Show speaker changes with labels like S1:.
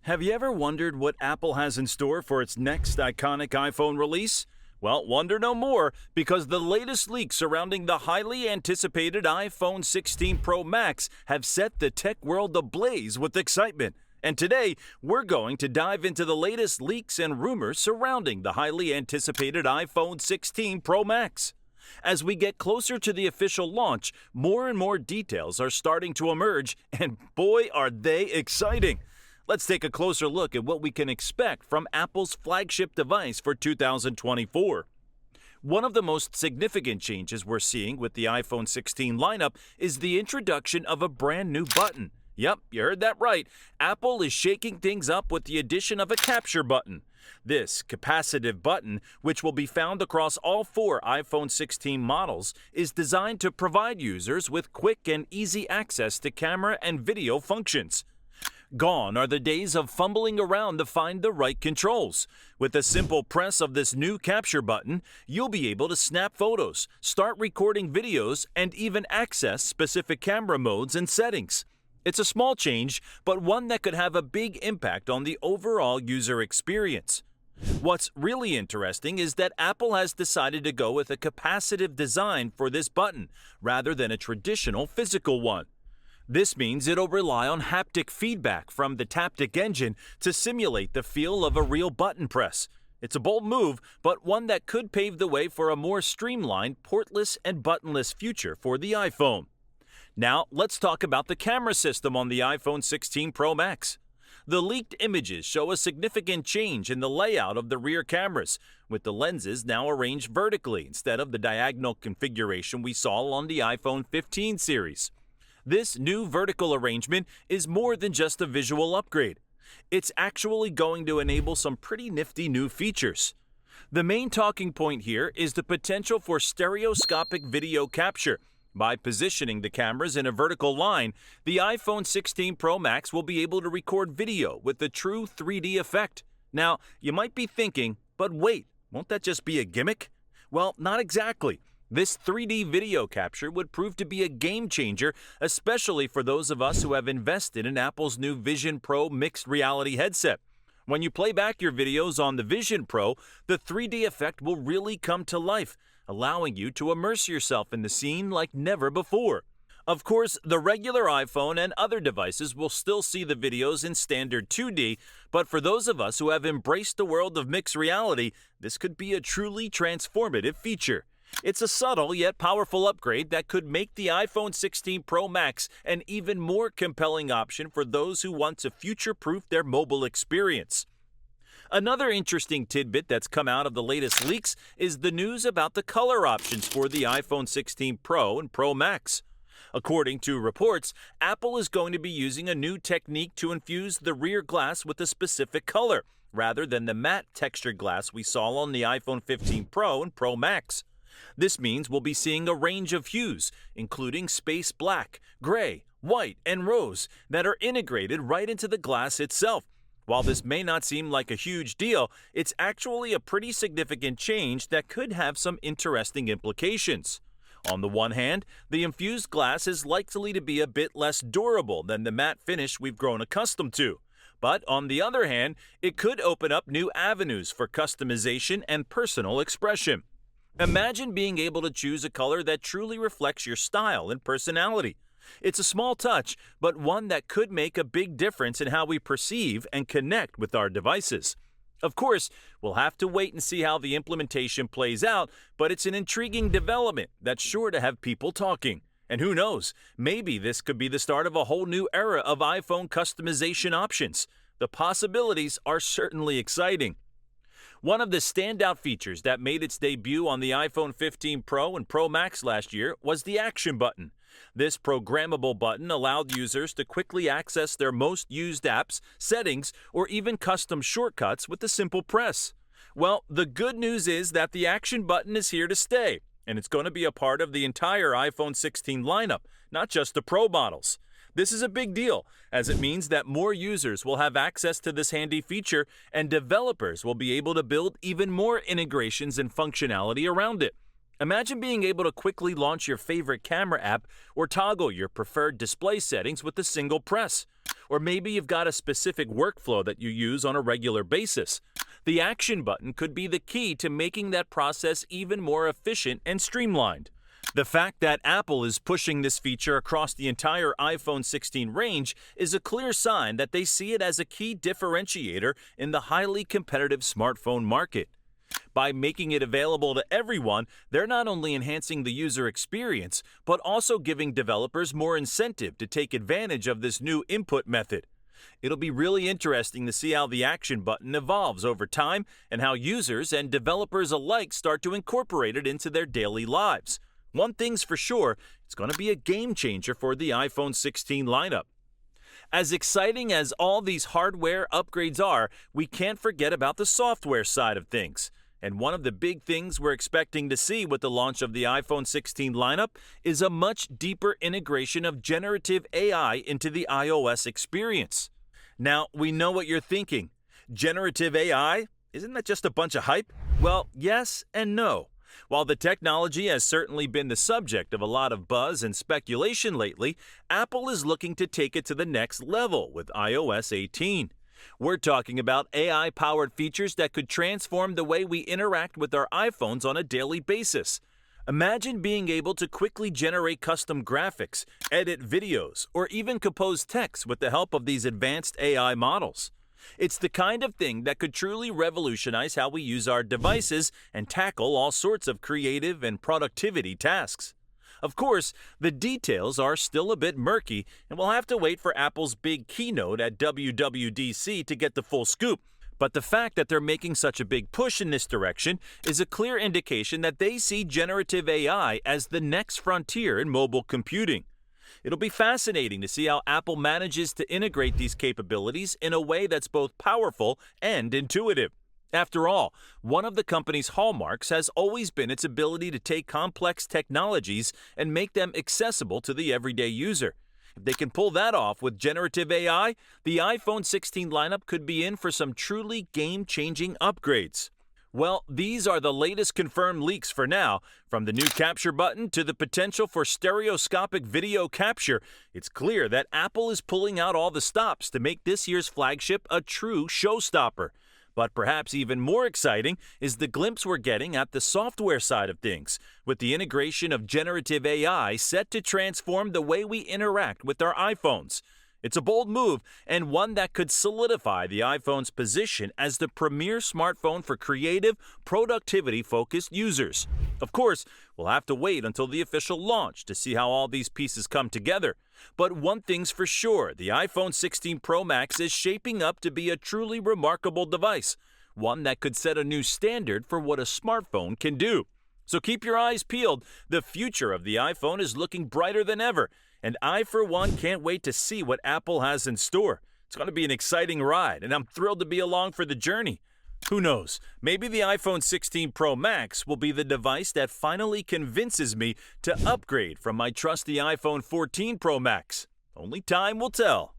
S1: Have you ever wondered what Apple has in store for its next iconic iPhone release? Well, wonder no more, because the latest leaks surrounding the highly anticipated iPhone 16 Pro Max have set the tech world ablaze with excitement. And today, we're going to dive into the latest leaks and rumors surrounding the highly anticipated iPhone 16 Pro Max. As we get closer to the official launch, more and more details are starting to emerge, and boy, are they exciting! Let's take a closer look at what we can expect from Apple's flagship device for 2024. One of the most significant changes we're seeing with the iPhone 16 lineup is the introduction of a brand new button. Yep, you heard that right. Apple is shaking things up with the addition of a capture button. This capacitive button, which will be found across all four iPhone 16 models, is designed to provide users with quick and easy access to camera and video functions. Gone are the days of fumbling around to find the right controls. With a simple press of this new capture button, you'll be able to snap photos, start recording videos, and even access specific camera modes and settings. It's a small change, but one that could have a big impact on the overall user experience. What's really interesting is that Apple has decided to go with a capacitive design for this button, rather than a traditional physical one. This means it'll rely on haptic feedback from the Taptic engine to simulate the feel of a real button press. It's a bold move, but one that could pave the way for a more streamlined, portless, and buttonless future for the iPhone. Now, let's talk about the camera system on the iPhone 16 Pro Max. The leaked images show a significant change in the layout of the rear cameras, with the lenses now arranged vertically instead of the diagonal configuration we saw on the iPhone 15 series. This new vertical arrangement is more than just a visual upgrade. It's actually going to enable some pretty nifty new features. The main talking point here is the potential for stereoscopic video capture. By positioning the cameras in a vertical line, the iPhone 16 Pro Max will be able to record video with a true 3D effect. Now, you might be thinking, but wait, won't that just be a gimmick? Well, not exactly. This 3D video capture would prove to be a game changer, especially for those of us who have invested in Apple's new Vision Pro mixed reality headset. When you play back your videos on the Vision Pro, the 3D effect will really come to life, allowing you to immerse yourself in the scene like never before. Of course, the regular iPhone and other devices will still see the videos in standard 2D, but for those of us who have embraced the world of mixed reality, this could be a truly transformative feature. It's a subtle yet powerful upgrade that could make the iPhone 16 Pro Max an even more compelling option for those who want to future-proof their mobile experience. Another interesting tidbit that's come out of the latest leaks is the news about the color options for the iPhone 16 Pro and Pro Max. According to reports, Apple is going to be using a new technique to infuse the rear glass with a specific color, rather than the matte textured glass we saw on the iPhone 15 Pro and Pro Max. This means we'll be seeing a range of hues, including space black, gray, white, and rose, that are integrated right into the glass itself. While this may not seem like a huge deal, it's actually a pretty significant change that could have some interesting implications. On the one hand, the infused glass is likely to be a bit less durable than the matte finish we've grown accustomed to. But on the other hand, it could open up new avenues for customization and personal expression. Imagine being able to choose a color that truly reflects your style and personality. It's a small touch, but one that could make a big difference in how we perceive and connect with our devices. Of course, we'll have to wait and see how the implementation plays out, but it's an intriguing development that's sure to have people talking. And who knows, maybe this could be the start of a whole new era of iPhone customization options. The possibilities are certainly exciting. One of the standout features that made its debut on the iPhone 15 Pro and Pro Max last year was the Action button. This programmable button allowed users to quickly access their most used apps, settings, or even custom shortcuts with a simple press. Well, the good news is that the Action button is here to stay, and it's going to be a part of the entire iPhone 16 lineup, not just the Pro models. This is a big deal, as it means that more users will have access to this handy feature, and developers will be able to build even more integrations and functionality around it. Imagine being able to quickly launch your favorite camera app or toggle your preferred display settings with a single press. Or maybe you've got a specific workflow that you use on a regular basis. The action button could be the key to making that process even more efficient and streamlined. The fact that Apple is pushing this feature across the entire iPhone 16 range is a clear sign that they see it as a key differentiator in the highly competitive smartphone market. By making it available to everyone, they're not only enhancing the user experience, but also giving developers more incentive to take advantage of this new input method. It'll be really interesting to see how the action button evolves over time and how users and developers alike start to incorporate it into their daily lives. One thing's for sure, it's going to be a game changer for the iPhone 16 lineup. As exciting as all these hardware upgrades are, we can't forget about the software side of things. And one of the big things we're expecting to see with the launch of the iPhone 16 lineup is a much deeper integration of generative AI into the iOS experience. Now, we know what you're thinking. Generative AI? Isn't that just a bunch of hype? Well, yes and no. While the technology has certainly been the subject of a lot of buzz and speculation lately, Apple is looking to take it to the next level with iOS 18. We're talking about AI-powered features that could transform the way we interact with our iPhones on a daily basis. Imagine being able to quickly generate custom graphics, edit videos, or even compose text with the help of these advanced AI models. It's the kind of thing that could truly revolutionize how we use our devices and tackle all sorts of creative and productivity tasks. Of course, the details are still a bit murky, and we'll have to wait for Apple's big keynote at WWDC to get the full scoop. But the fact that they're making such a big push in this direction is a clear indication that they see generative AI as the next frontier in mobile computing. It'll be fascinating to see how Apple manages to integrate these capabilities in a way that's both powerful and intuitive. After all, one of the company's hallmarks has always been its ability to take complex technologies and make them accessible to the everyday user. If they can pull that off with generative AI, the iPhone 16 lineup could be in for some truly game-changing upgrades. Well, these are the latest confirmed leaks for now. From the new capture button to the potential for stereoscopic video capture, it's clear that Apple is pulling out all the stops to make this year's flagship a true showstopper. But perhaps even more exciting is the glimpse we're getting at the software side of things, with the integration of generative AI set to transform the way we interact with our iPhones. It's a bold move, and one that could solidify the iPhone's position as the premier smartphone for creative, productivity-focused users. Of course, we'll have to wait until the official launch to see how all these pieces come together. But one thing's for sure, the iPhone 16 Pro Max is shaping up to be a truly remarkable device, one that could set a new standard for what a smartphone can do. So keep your eyes peeled. The future of the iPhone is looking brighter than ever. And I, for one, can't wait to see what Apple has in store. It's going to be an exciting ride, and I'm thrilled to be along for the journey. Who knows? Maybe the iPhone 16 Pro Max will be the device that finally convinces me to upgrade from my trusty iPhone 14 Pro Max. Only time will tell.